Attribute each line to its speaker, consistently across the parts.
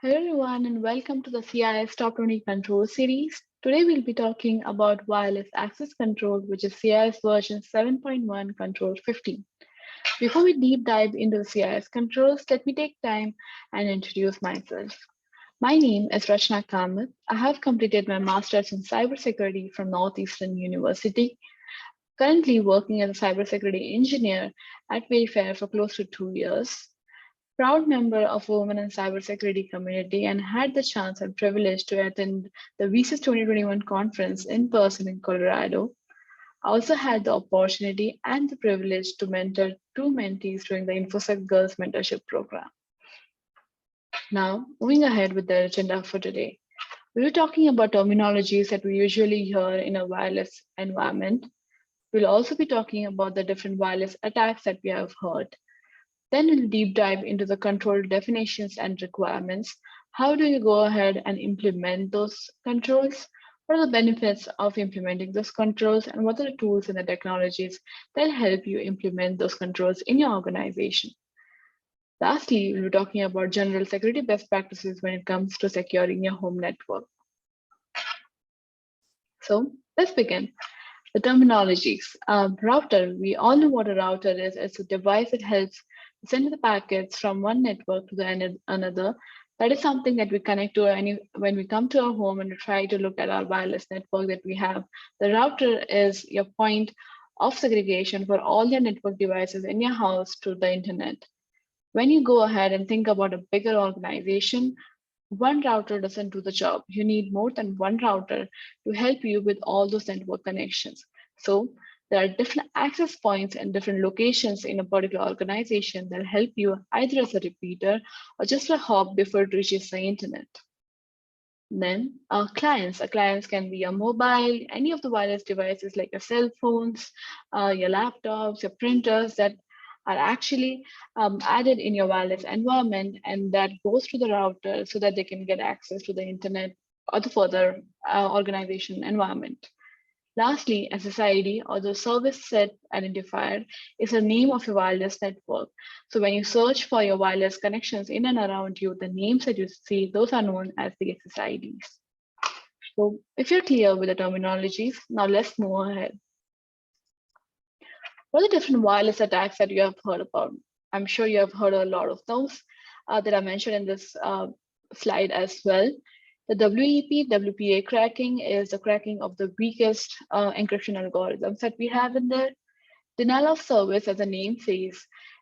Speaker 1: Hello everyone and welcome to the CIS Top 20 Control series. Today we'll be talking about wireless access control, which is CIS version 7.1 Control 15. Before we deep dive into the CIS controls, let me take time and introduce myself. My name is Rachna Kamat. I have completed my master's in cybersecurity from Northeastern University, currently working as a cybersecurity engineer at Wayfair for close to 2 years. Proud member of Women in Cybersecurity community and had the chance and privilege to attend the VCIS 2021 conference in person in Colorado. I also had the opportunity and the privilege to mentor two mentees during the InfoSec Girls Mentorship Program. Now, moving ahead with the agenda for today. We'll be talking about terminologies that we usually hear in a wireless environment. We'll also be talking about the different wireless attacks that we have heard. Then we'll deep dive into the control definitions and requirements. How do you go ahead and implement those controls? What are the benefits of implementing those controls? And what are the tools and the technologies that help you implement those controls in your organization? Lastly, we'll be talking about general security best practices when it comes to securing your home network. So let's begin. The terminologies. Router, we all know what a router is. It's a device that helps send the packets from one network to the another. That is something that we connect to when we come to our home and we try to look at our wireless network that we have. The router is your point of segregation for all your network devices in your house to the internet. When you go ahead and think about a bigger organization, one router doesn't do the job. You need more than one router to help you with all those network connections. So there are different access points and different locations in a particular organization that help you either as a repeater or just a hop before it reaches the internet. Then clients. Clients can be your mobile, any of the wireless devices like your cell phones, your laptops, your printers that are actually added in your wireless environment, and that goes to the router so that they can get access to the internet or the further organization environment. Lastly, SSID, or the service set identifier, is the name of your wireless network. So when you search for your wireless connections in and around you, the names that you see, those are known as the SSIDs. So if you're clear with the terminologies, now let's move ahead. What are the different wireless attacks that you have heard about? I'm sure you have heard a lot of those that are mentioned in this slide as well. The WEP, WPA cracking is the cracking of the weakest encryption algorithms that we have in there. Denial of service, as the name says,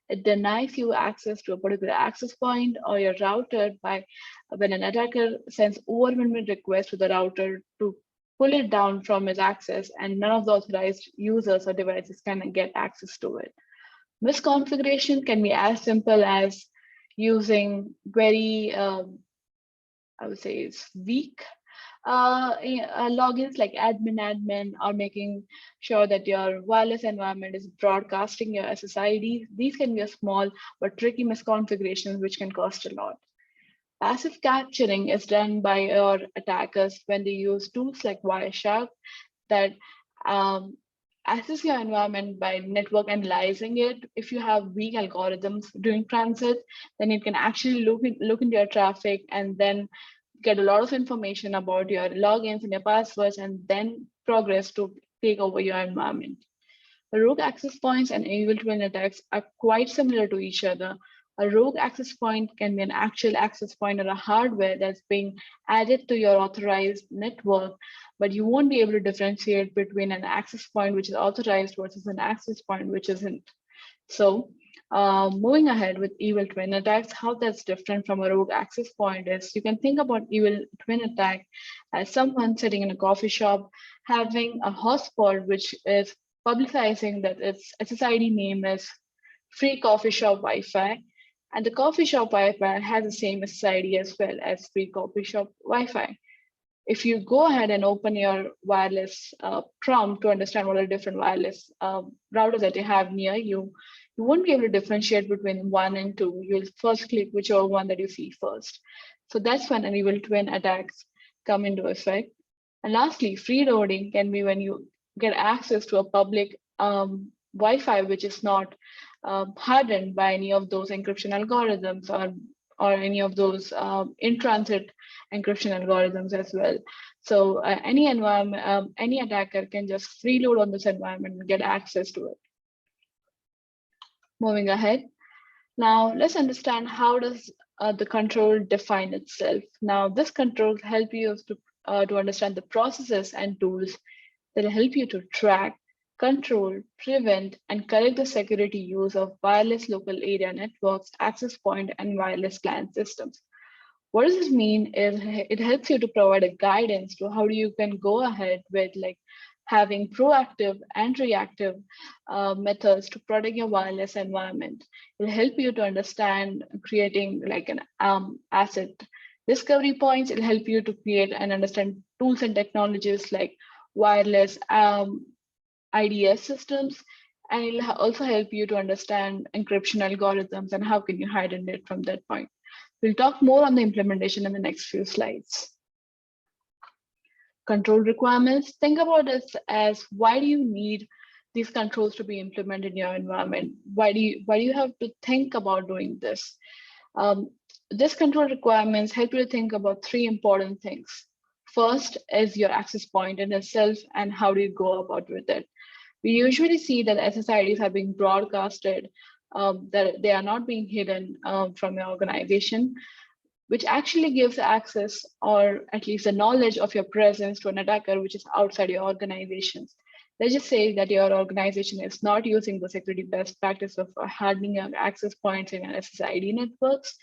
Speaker 1: it denies you access to a particular access point or your router by when an attacker sends overwhelming requests to the router to pull it down from its access, and none of the authorized users or devices can get access to it. Misconfiguration can be as simple as using very, I would say, it's weak logins like admin, or making sure that your wireless environment is broadcasting your SSID. These can be a small but tricky misconfigurations which can cost a lot. Passive capturing is done by your attackers when they use tools like Wireshark that access your environment by network analyzing it. If you have weak algorithms during transit, then it can actually look into your traffic and then get a lot of information about your logins and your passwords, and then progress to take over your environment. The rogue access points and evil twin attacks are quite similar to each other. A rogue access point can be an actual access point or a hardware that's being added to your authorized network, but you won't be able to differentiate between an access point which is authorized versus an access point which isn't. So moving ahead with evil twin attacks, how that's different from a rogue access point is you can think about evil twin attack as someone sitting in a coffee shop having a hotspot which is publicizing that its SSID name is free coffee shop Wi-Fi, and the coffee shop Wi-Fi has the same SSID as well as free coffee shop Wi-Fi. If you go ahead and open your wireless prompt to understand what are different wireless routers that you have near you, you won't be able to differentiate between 1 and 2. You'll first click whichever one that you see first. So that's when an evil twin attacks come into effect. And lastly, freeloading can be when you get access to a public Wi-Fi which is not hardened by any of those encryption algorithms or or any of those in-transit encryption algorithms as well. So any environment, any attacker can just freeload on this environment and get access to it. Moving ahead. Now let's understand how does the control define itself. Now this control help you to understand the processes and tools that will help you to track, control, prevent, and correct the security use of wireless local area networks, access point, and wireless LAN systems. What does this mean is it helps you to provide a guidance to how you can go ahead with like having proactive and reactive methods to protect your wireless environment. It'll help you to understand creating like an asset discovery points. It'll help you to create and understand tools and technologies like wireless IDS systems, and it'll also help you to understand encryption algorithms and how can you hide in it from that point. We'll talk more on the implementation in the next few slides. Control requirements. Think about this as why do you need these controls to be implemented in your environment? Why do you have to think about doing this? This control requirements help you to think about three important things. First is your access point in itself and how do you go about with it. We usually see that SSIDs are being broadcasted, that they are not being hidden from your organization, which actually gives access or at least the knowledge of your presence to an attacker which is outside your organizations. Let's just say that your organization is not using the security best practice of hardening your access points in your SSID networks.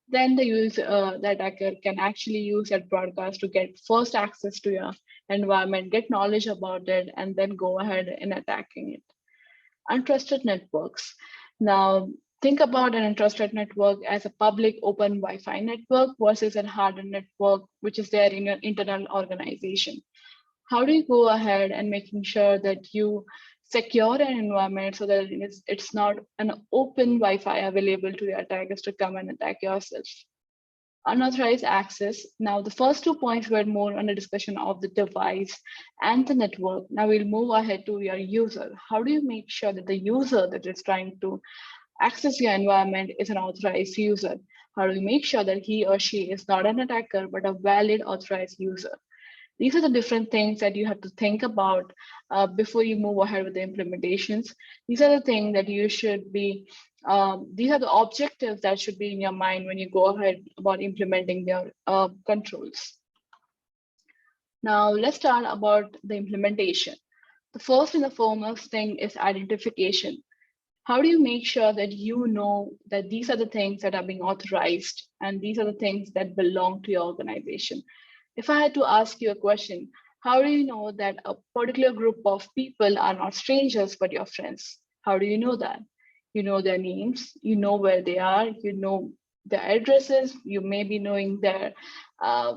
Speaker 1: Then the attacker can actually use that broadcast to get first access to your environment, get knowledge about it, and then go ahead in attacking it. Untrusted networks. Now, think about an untrusted network as a public open Wi-Fi network versus a hardened network, which is there in your internal organization. How do you go ahead and making sure that you secure an environment so that it's not an open Wi-Fi available to your attackers to come and attack yourself? Unauthorized access. Now, the first 2 points were more on a discussion of the device and the network. Now we'll move ahead to your user. How do you make sure that the user that is trying to access your environment is an authorized user? How do you make sure that he or she is not an attacker, but a valid authorized user? These are the different things that you have to think about before you move ahead with the implementations. These are the things that you should be, these are the objectives that should be in your mind when you go ahead about implementing your controls. Now let's start about the implementation. The first and the foremost thing is identification. How do you make sure that you know that these are the things that are being authorized and these are the things that belong to your organization? If I had to ask you a question, how do you know that a particular group of people are not strangers, but your friends? How do you know that? You know their names, you know where they are, you know their addresses, you may be knowing their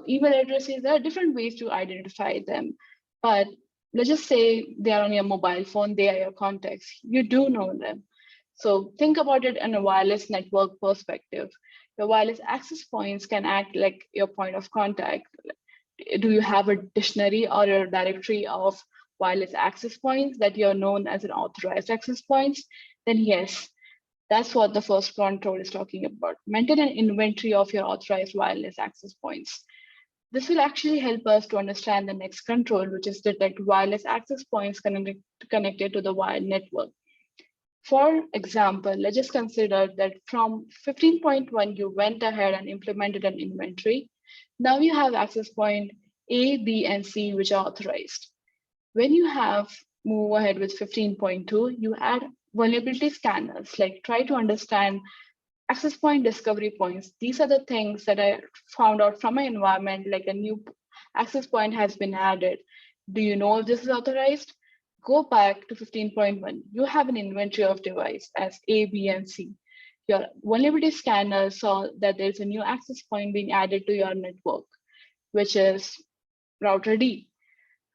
Speaker 1: email addresses. There are different ways to identify them. But let's just say they are on your mobile phone, they are your contacts. You do know them. So think about it in a wireless network perspective. Your wireless access points can act like your point of contact. Do you have a dictionary or a directory of wireless access points that you're known as an authorized access points? Then yes, that's what the first control is talking about. Maintain an inventory of your authorized wireless access points. This will actually help us to understand the next control, which is detect wireless access points connected to the wired network. For example, let's just consider that from 15.1, you went ahead and implemented an inventory. Now you have access point A, B, and C, which are authorized. When you have move ahead with 15.2, you add vulnerability scanners, like try to understand access point discovery points. These are the things that I found out from my environment, like a new access point has been added. Do you know if this is authorized? Go back to 15.1. You have an inventory of device as A, B, and C. Your vulnerability scanner saw that there's a new access point being added to your network, which is router D.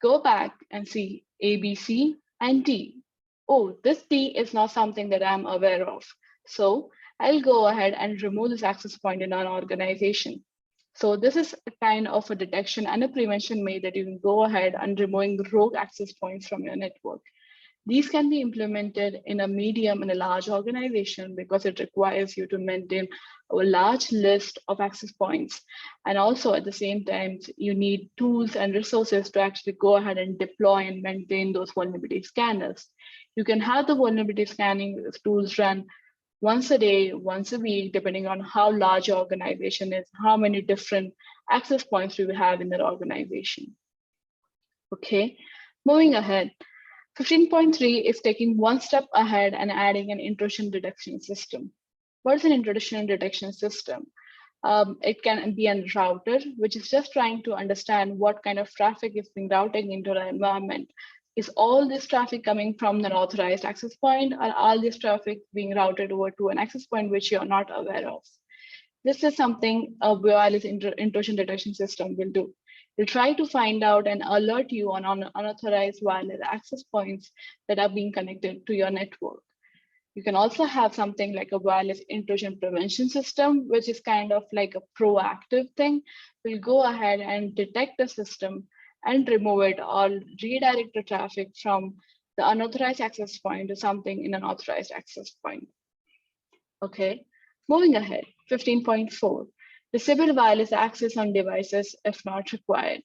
Speaker 1: Go back and see A, B, C, and D. Oh, this D is not something that I'm aware of. So I'll go ahead and remove this access point in our organization. So this is a kind of a detection and a prevention method that you can go ahead and removing the rogue access points from your network. These can be implemented in a medium and a large organization because it requires you to maintain a large list of access points. And also at the same time, you need tools and resources to actually go ahead and deploy and maintain those vulnerability scanners. You can have the vulnerability scanning tools run once a day, once a week, depending on how large your organization is, how many different access points you have in that organization. Okay, moving ahead. 15.3 is taking one step ahead and adding an intrusion detection system. What is an intrusion detection system? It can be a router, which is just trying to understand what kind of traffic is being routed into the environment. Is all this traffic coming from an authorized access point, or all this traffic being routed over to an access point which you're not aware of? This is something a wireless intrusion detection system will do. It'll try to find out and alert you on unauthorized wireless access points that are being connected to your network. You can also have something like a wireless intrusion prevention system, which is kind of like a proactive thing. We'll go ahead and detect the system and remove it or redirect the traffic from the unauthorized access point to something in an authorized access point. Okay, moving ahead, 15.4, disable wireless access on devices if not required.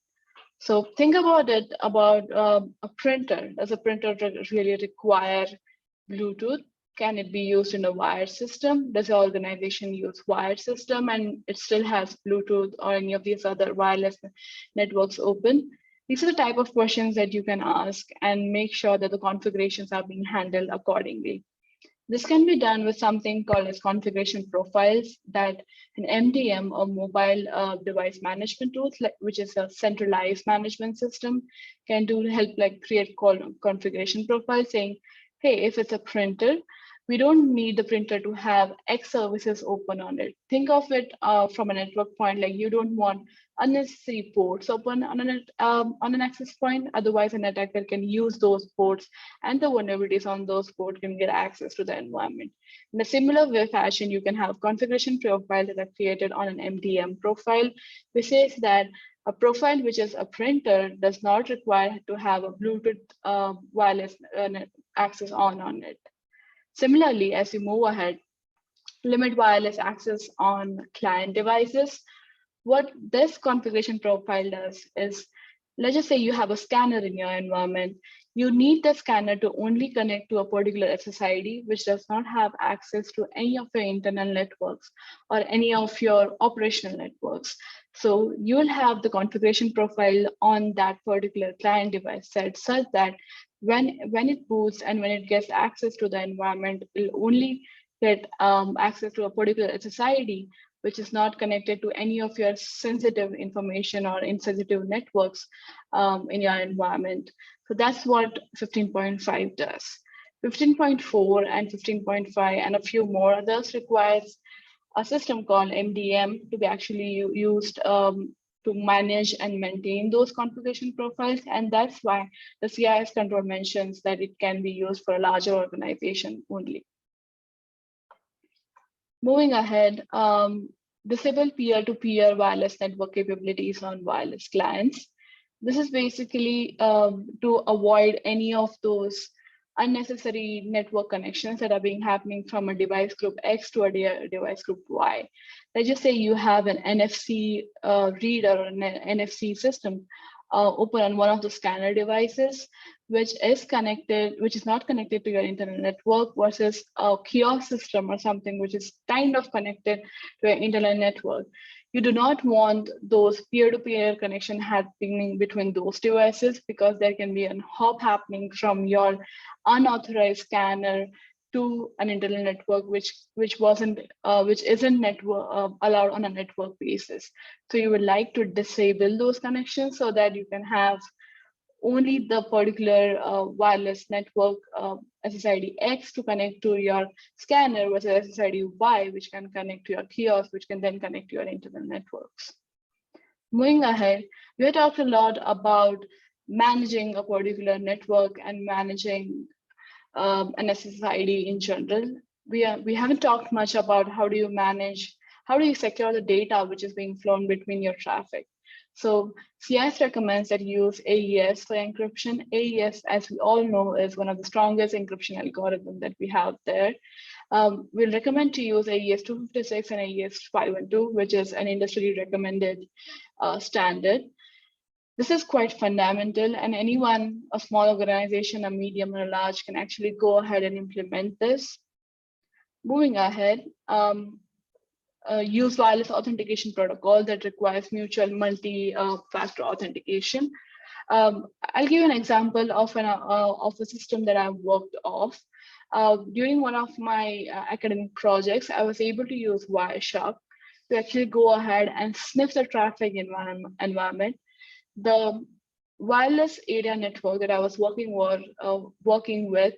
Speaker 1: So think about it about a printer. Does a printer really require Bluetooth? Can it be used in a wired system? Does the organization use wired system and it still has Bluetooth or any of these other wireless networks open? These are the type of questions that you can ask and make sure that the configurations are being handled accordingly. This can be done with something called as configuration profiles that an MDM or mobile device management tools, which is a centralized management system, can do to help like create configuration profiles saying, hey, if it's a printer, we don't need the printer to have X services open on it. Think of it from a network point, like you don't want unnecessary ports open on an access point. Otherwise, an attacker can use those ports and the vulnerabilities on those ports can get access to the environment. In a similar way fashion, you can have configuration profiles that are created on an MDM profile, which says that a profile which is a printer does not require to have a Bluetooth wireless access on it. Similarly, as you move ahead, limit wireless access on client devices. What this configuration profile does is, let's just say you have a scanner in your environment. You need the scanner to only connect to a particular SSID, which does not have access to any of your internal networks or any of your operational networks. So you'll have the configuration profile on that particular client device set such that when it boots and when it gets access to the environment, it'll only get access to a particular SSID, which is not connected to any of your sensitive information or insensitive networks in your environment. So that's what 15.5 does. 15.4 and 15.5 and a few more others requires a system called MDM to be actually used to manage and maintain those configuration profiles. And that's why the CIS control mentions that it can be used for a larger organization only. Moving ahead, disable peer-to-peer wireless network capabilities on wireless clients. This is basically to avoid any of those unnecessary network connections that are being happening from a device group X to a device group Y. Let's just say you have an NFC reader or an NFC system open on one of the scanner devices, which is not connected to your internal network versus a kiosk system or something which is kind of connected to your internal network. You do not want those peer-to-peer connection happening between those devices because there can be a hop happening from your unauthorized scanner to an internal network which isn't network allowed on a network basis. So you would like to disable those connections so that you can have only the particular wireless network SSID X to connect to your scanner versus SSID Y, which can connect to your kiosk, which can then connect to your internal networks. Moving ahead, we have talked a lot about managing a particular network and managing an SSID in general. We haven't talked much about how do you secure the data which is being flown between your traffic. So CIS recommends that you use AES for encryption. AES, as we all know, is one of the strongest encryption algorithms that we have there. We'll recommend to use AES 256 and AES 512, which is an industry recommended standard. This is quite fundamental, and anyone, a small organization, a medium or a large, can actually go ahead and implement this. Moving ahead, use wireless authentication protocol that requires mutual multi-factor authentication. I'll give you an example of a system that I've worked off. During one of my academic projects, I was able to use Wireshark to actually go ahead and sniff the traffic environment. The wireless area network that I was working with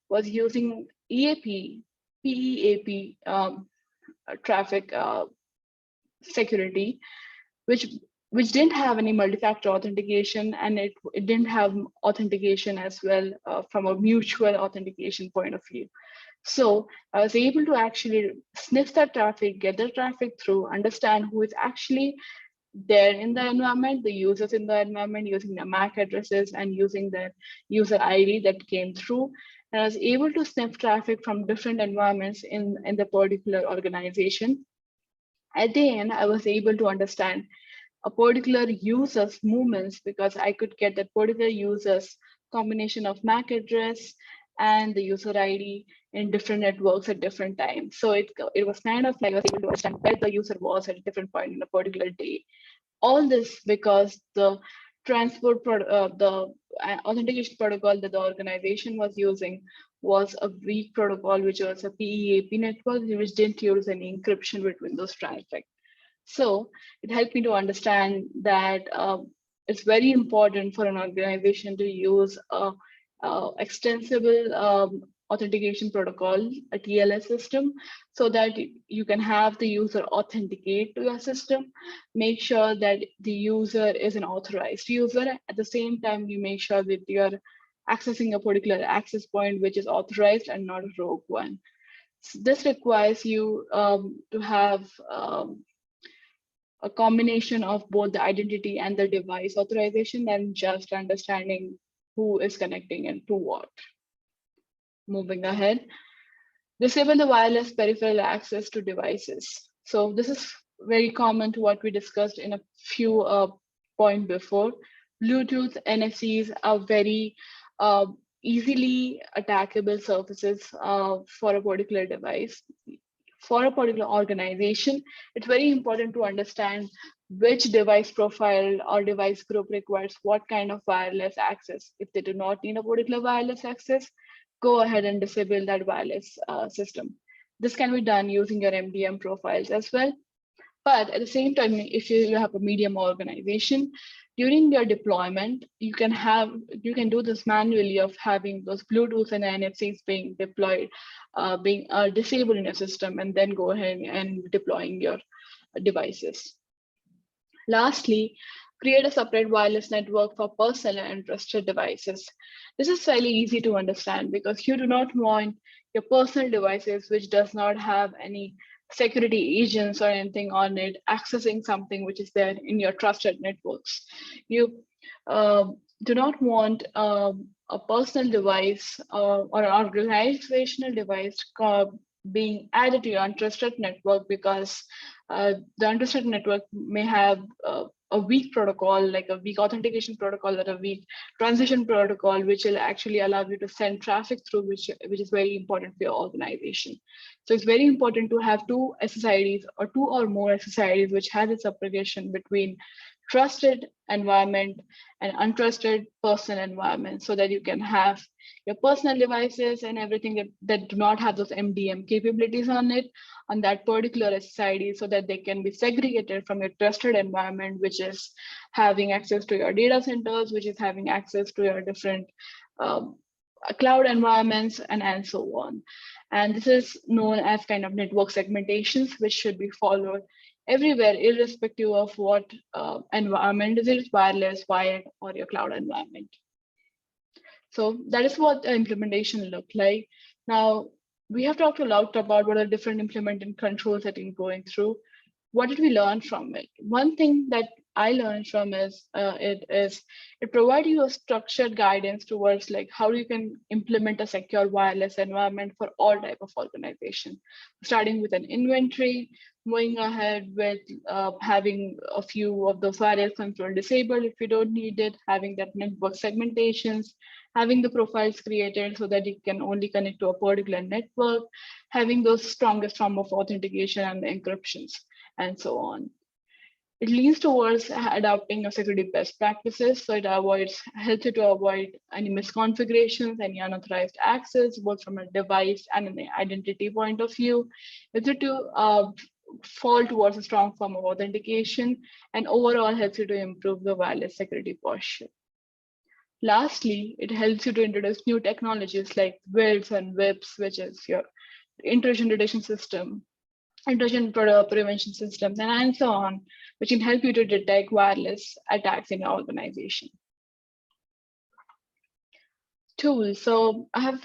Speaker 1: was using PEAP traffic security, which didn't have any multi-factor authentication, and it didn't have authentication as well from a mutual authentication point of view. So I was able to actually sniff that traffic, get the traffic through, understand who is actually there in the environment, the users in the environment, using the MAC addresses and using the user ID that came through. And I was able to sniff traffic from different environments in the particular organization. At the end, I was able to understand a particular user's movements because I could get that particular user's combination of MAC address and the user ID in different networks at different times. So it was kind of like I was able to understand where the user was at a different point in a particular day. All this because the the authentication protocol that the organization was using was a weak protocol, which was a PEAP network, which didn't use any encryption between those traffic. So it helped me to understand that it's very important for an organization to use a extensible authentication protocol, a TLS system, so that you can have the user authenticate to your system, make sure that the user is an authorized user. At the same time, you make sure that you're accessing a particular access point which is authorized and not a rogue one. So this requires you to have a combination of both the identity and the device authorization and just understanding who is connecting and to what. Moving ahead, disable the wireless peripheral access to devices. So this is very common to what we discussed in a few points before. Bluetooth NFCs are very easily attackable surfaces for a particular device. For a particular organization, it's very important to understand which device profile or device group requires what kind of wireless access. If they do not need a particular wireless access, go ahead and disable that wireless system. This can be done using your MDM profiles as well. But at the same time, if you have a medium organization, during your deployment, you can do this manually of having those Bluetooth and NFCs being deployed, being disabled in your system, and then go ahead and deploying your devices. Lastly, create a separate wireless network for personal and trusted devices. This is fairly easy to understand because you do not want your personal devices, which does not have any security agents or anything on it, accessing something which is there in your trusted networks. You do not want a personal device or an organizational device being added to your untrusted network because the untrusted network may have a weak protocol, like a weak authentication protocol or a weak transition protocol, which will actually allow you to send traffic through, which is very important for your organization. So it's very important to have two SSIDs or two or more SSIDs, which has a separation between trusted environment and untrusted personal environment, so that you can have your personal devices and everything that do not have those MDM capabilities on it, on that particular SSID, so that they can be segregated from your trusted environment, which is having access to your data centers, which is having access to your different cloud environments, and so on. And this is known as kind of network segmentations, which should be followed everywhere, irrespective of what environment is it, wireless, wired, or your cloud environment. So that is what the implementation looked like. Now, we have talked a lot about what are different implementing controls that you're going through. What did we learn from it? One thing that I learned from it provides you a structured guidance towards like how you can implement a secure wireless environment for all type of organization, starting with an inventory, moving ahead with having a few of those wireless control disabled if you don't need it, having that network segmentations, having the profiles created so that you can only connect to a particular network, having those strongest form of authentication and encryptions, and so on. It leans towards adopting a security best practices, so it helps you to avoid any misconfigurations, any unauthorized access, both from a device and an identity point of view. Helps you to fall towards a strong form of authentication, and overall helps you to improve the wireless security posture. Lastly, it helps you to introduce new technologies like WLANs and WIPs, which is your intrusion detection system, intrusion prevention systems, and so on, which can help you to detect wireless attacks in your organization. Tools. So I have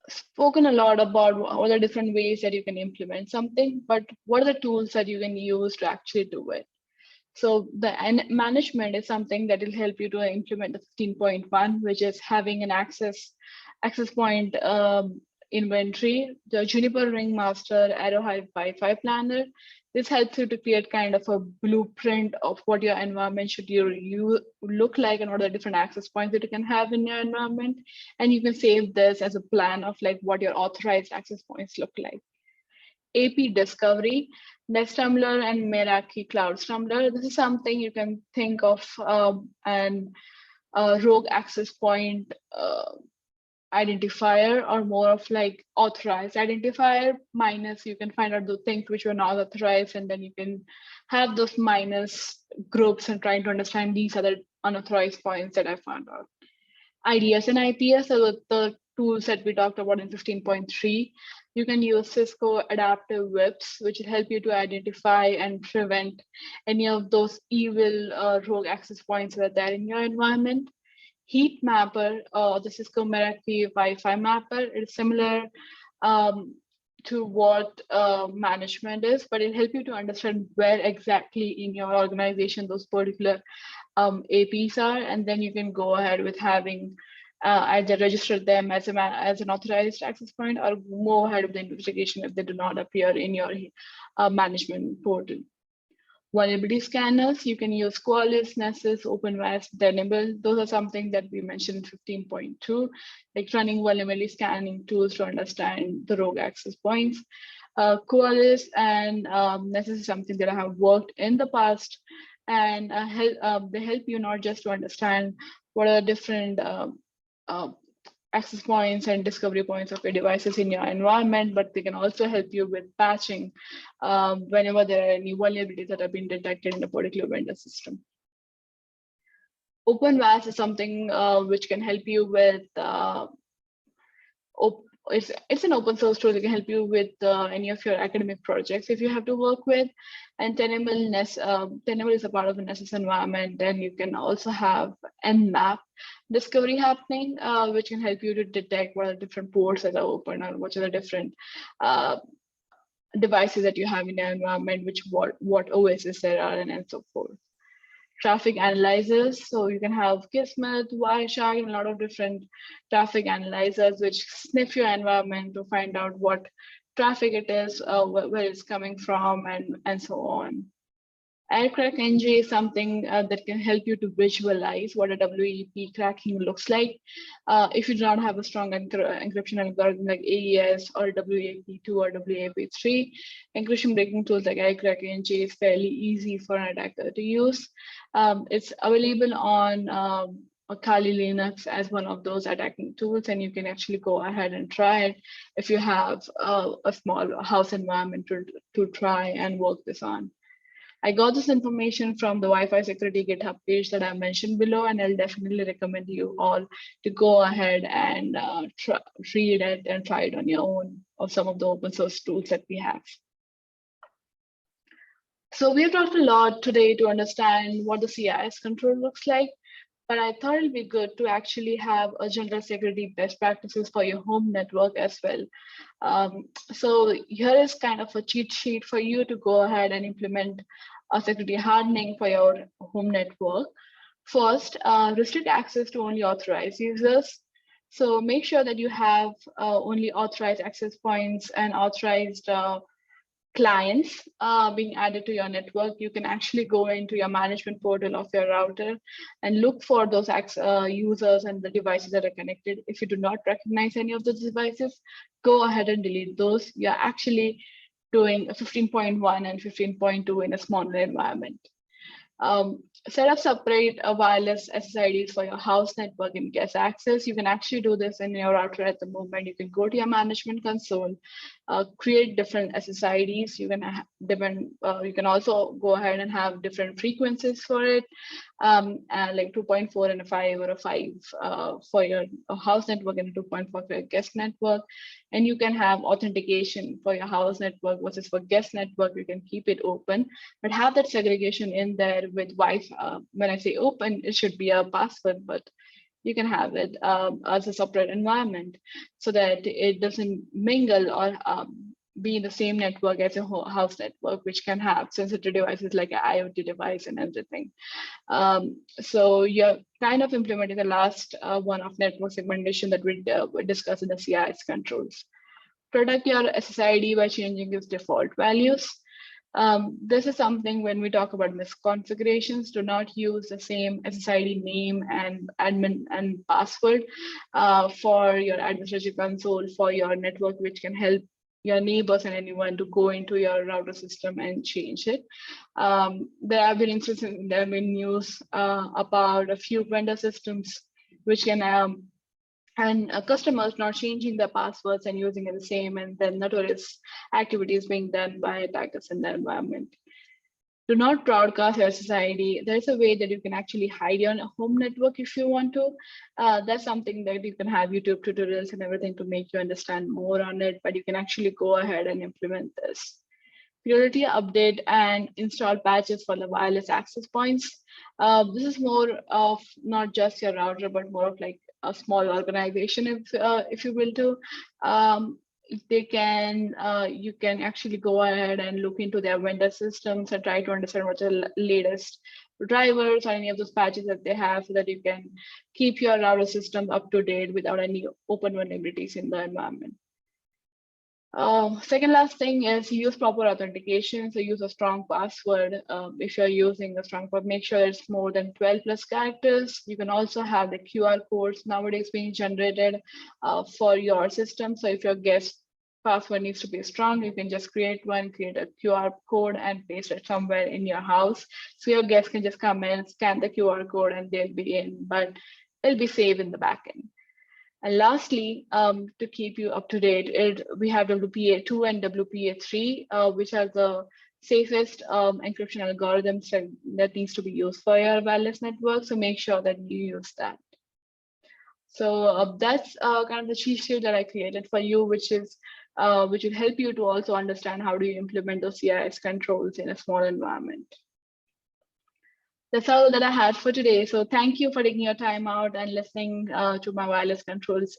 Speaker 1: spoken a lot about all the different ways that you can implement something, but what are the tools that you can use to actually do it? So the management is something that will help you to implement the 15.1, which is having an access point inventory, the Juniper Ringmaster Arrowhive Wi-Fi Planner. This helps you to create kind of a blueprint of what your environment should you look like and what are the different access points that you can have in your environment. And you can save this as a plan of like what your authorized access points look like. AP Discovery, NestTumbler and Meraki CloudTumbler. This is something you can think of an rogue access point identifier, or more of like authorized identifier minus, you can find out the things which were not authorized, and then you can have those minus groups and trying to understand these other unauthorized points that I found out. IDS and IPS are the tools that we talked about in 15.3. You can use Cisco adaptive WIPs, which will help you to identify and prevent any of those evil rogue access points that are there in your environment. Heat Mapper, the Cisco Meraki Wi-Fi Mapper, is similar to what management is, but it'll help you to understand where exactly in your organization those particular APs are, and then you can go ahead with having either register them as an authorized access point, or move ahead with the investigation if they do not appear in your management portal. Vulnerability scanners, you can use Qualys, Nessus, OpenWAS, Tenable. Those are something that we mentioned in 15.2, like running vulnerability scanning tools to understand the rogue access points. Qualys and Nessus is something that I have worked in the past, and they help you not just to understand what are the different access points and discovery points of your devices in your environment, but they can also help you with patching whenever there are any vulnerabilities that have been detected in a particular vendor system. OpenWAS is something which can help you with, it's an open source tool that can help you with any of your academic projects if you have to work with. And Tenable is a part of the Nessus environment. Then you can also have Nmap discovery happening, which can help you to detect what are the different ports that are open, or what are the different devices that you have in your environment, what OSs there are, and so forth. Traffic analyzers, so you can have Kismet, Wireshark, and a lot of different traffic analyzers which sniff your environment to find out what traffic it is, where it's coming from, and so on. AirCrackNG is something that can help you to visualize what a WEP cracking looks like. If you do not have a strong encryption algorithm like AES or WAP2 or WAP3, encryption breaking tools like AirCrackNG is fairly easy for an attacker to use. It's available on Kali Linux as one of those attacking tools, and you can actually go ahead and try it if you have a small house environment to try and work this on. I got this information from the Wi-Fi security GitHub page that I mentioned below, and I'll definitely recommend you all to go ahead and read it and try it on your own, or some of the open source tools that we have. So we've talked a lot today to understand what the CIS control looks like, but I thought it'd be good to actually have a general security best practices for your home network as well. So here is kind of a cheat sheet for you to go ahead and implement a security hardening for your home network. First, restrict access to only authorized users. So make sure that you have only authorized access points and authorized clients being added to your network. You can actually go into your management portal of your router and look for those users and the devices that are connected. If you do not recognize any of those devices, go ahead and delete those. You're actually doing 15.1 and 15.2 in a smaller environment. Set up separate wireless SSIDs for your house network and guest access. You can actually do this in your router at the moment. You can go to your management console, create different SSIDs. You can also go ahead and have different frequencies for it, like 2.4 and a 5, or a 5 for your house network and a 2.4 for your guest network. And you can have authentication for your house network versus for guest network. You can keep it open, but have that segregation in there with Wi-Fi. When I say open, it should be a password, but you can have it as a separate environment so that it doesn't mingle or be in the same network as a house network, which can have sensitive devices like an IoT device and everything. So you're kind of implementing the last one of network segmentation that we discussed in the CIS controls. Protect your SSID by changing its default values. This is something when we talk about misconfigurations, do not use the same SSID name and admin and password for your administrative console for your network, which can help your neighbors and anyone to go into your router system and change it. There have been instances that have been news about a few vendor systems which can customers not changing their passwords and using it the same, and then notorious activities being done by attackers in the environment. Do not broadcast your SSID. There's a way that you can actually hide your home network if you want to. That's something that you can have YouTube tutorials and everything to make you understand more on it, but you can actually go ahead and implement this. Periodically update and install patches for the wireless access points. This is more of not just your router, but more of like a small organization, if you will do. You can actually go ahead and look into their vendor systems and try to understand what the latest drivers or any of those patches that they have, so that you can keep your router system up to date without any open vulnerabilities in the environment. Second last thing is use proper authentication. So use a strong password. If you're using a strong password, make sure it's more than 12 plus characters. You can also have the QR codes nowadays being generated for your system. So if your guest password needs to be strong, you can just create a QR code and paste it somewhere in your house. So your guests can just come in, scan the QR code, and they'll be in, but it'll be saved in the backend. And lastly, to keep you up to date, we have WPA2 and WPA3, which are the safest encryption algorithms that needs to be used for your wireless network. So make sure that you use that. So that's kind of the cheat sheet that I created for you, which will help you to also understand how do you implement those CIS controls in a small environment. That's all that I had for today. So thank you for taking your time out and listening to my wireless controls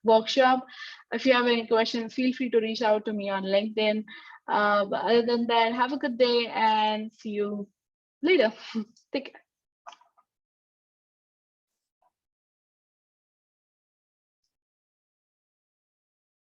Speaker 1: workshop. If you have any questions, feel free to reach out to me on LinkedIn. But other than that, have a good day and see you later. Take care.